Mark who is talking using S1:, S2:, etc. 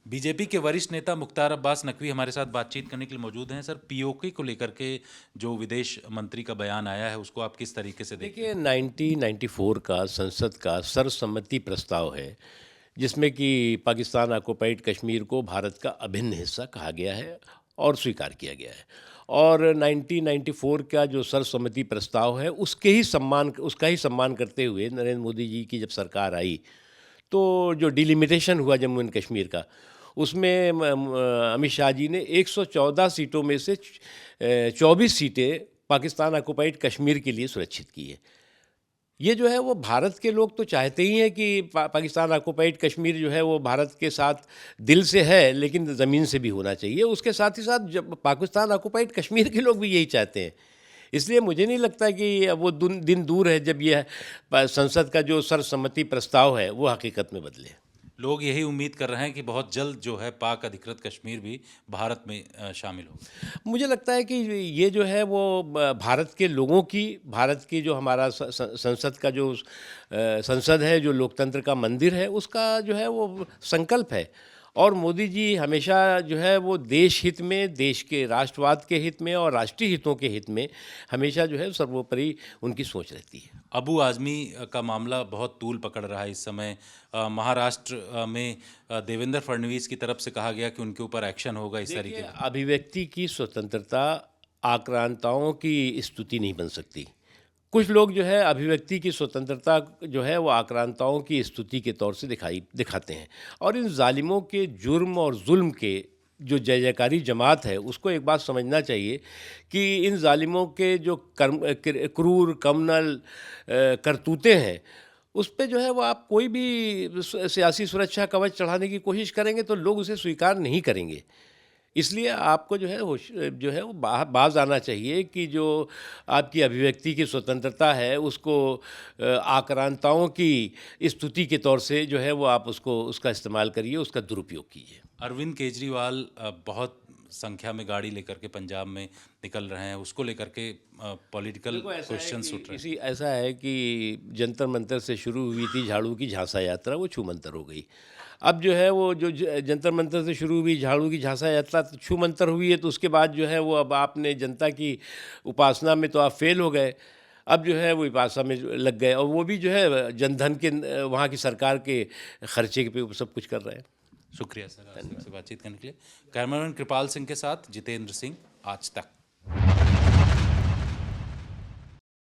S1: BJP के वरिष्ठ नेता मुख्तार अब्बास नकवी हमारे साथ बातचीत करने के लिए मौजूद हैं। सर, पीओके को लेकर के जो विदेश मंत्री का बयान आया है उसको आप किस तरीके से देखते हैं?
S2: देखिए 1994 का संसद का सर्वसम्मति प्रस्ताव है, जिसमें कि पाकिस्तान ऑक्युपाइड कश्मीर को भारत का अभिन्न हिस्सा कहा गया है और स्वीकार किया गया है। और 1994 का जो सर्वसम्मति प्रस्ताव है उसका ही सम्मान करते हुए नरेंद्र मोदी जी की जब सरकार आई, तो जो डिलिमिटेशन हुआ जम्मू एंड कश्मीर का, उसमें अमित शाह जी ने 114 सीटों में से 24 सीटें पाकिस्तान ऑक्युपाइड कश्मीर के लिए सुरक्षित की है। ये जो है वो भारत के लोग तो चाहते ही हैं कि पाकिस्तान ऑक्युपाइड कश्मीर जो है वो भारत के साथ दिल से है, लेकिन ज़मीन से भी होना चाहिए। उसके साथ ही साथ जब पाकिस्तान ऑक्युपाइड कश्मीर के लोग भी यही चाहते हैं। इसलिए मुझे नहीं लगता कि अब वो दिन दूर है जब यह संसद का जो सर्वसम्मति प्रस्ताव है वो हकीकत में बदले।
S1: लोग यही उम्मीद कर रहे हैं कि बहुत जल्द जो है पाक अधिकृत कश्मीर भी भारत में शामिल हो।
S2: मुझे लगता है कि ये जो है वो भारत के लोगों की, भारत की जो हमारा संसद का जो संसद है, जो लोकतंत्र का मंदिर है, उसका जो है वो संकल्प है। और मोदी जी हमेशा जो है वो देश हित में, देश के राष्ट्रवाद के हित में और राष्ट्रीय हितों के हित में हमेशा जो है सर्वोपरि उनकी सोच रहती है।
S1: अबू आज़मी का मामला बहुत तूल पकड़ रहा है इस समय। महाराष्ट्र में देवेंद्र फडणवीस की तरफ से कहा गया कि उनके ऊपर एक्शन होगा इस तरीके
S2: देखिए,
S1: का।
S2: अभिव्यक्ति की स्वतंत्रता आक्रांताओं की स्तुति नहीं बन सकती। कुछ लोग जो है अभिव्यक्ति की स्वतंत्रता जो है वो आक्रांताओं की स्तुति के तौर से दिखाते हैं। और इन जालिमों के जुर्म और जुल्म के जो जय जयकारी जमात है, उसको एक बात समझना चाहिए कि इन जालिमों के जो क्रूर कमनल करतूतें हैं, उस पे जो है वो आप कोई भी सियासी सुरक्षा कवच चढ़ाने की कोशिश करेंगे तो लोग उसे स्वीकार नहीं करेंगे। इसलिए आपको जो है जो है वो बाज आना चाहिए कि जो आपकी अभिव्यक्ति की स्वतंत्रता है उसको आक्रांताओं की स्तुति के तौर से जो है वो आप उसका इस्तेमाल करिए, उसका दुरुपयोग कीजिए।
S1: अरविंद केजरीवाल बहुत संख्या में गाड़ी लेकर के पंजाब में निकल रहे हैं, उसको लेकर के पॉलिटिकल क्वेश्चंस उठ रहे हैं।
S2: ऐसा है कि जंतर मंतर से शुरू हुई थी झाड़ू की झांसा यात्रा, वो छू मंतर हो गई। अब जो है वो जो जंतर मंतर से शुरू हुई झाड़ू की झांसा यात्रा छू मंतर हुई है, तो उसके बाद जो है वो अब आपने जनता की उपासना में तो आप फेल हो गए। अब जो है वो उपासना में लग गए, और वो भी जो है जनधन के वहाँ की सरकार के खर्चे पे सब कुछ कर रहे हैं।
S1: शुक्रिया सर, आज तक से बातचीत करने के लिए। कैमरामैन कृपाल सिंह के साथ जितेंद्र सिंह, आज तक।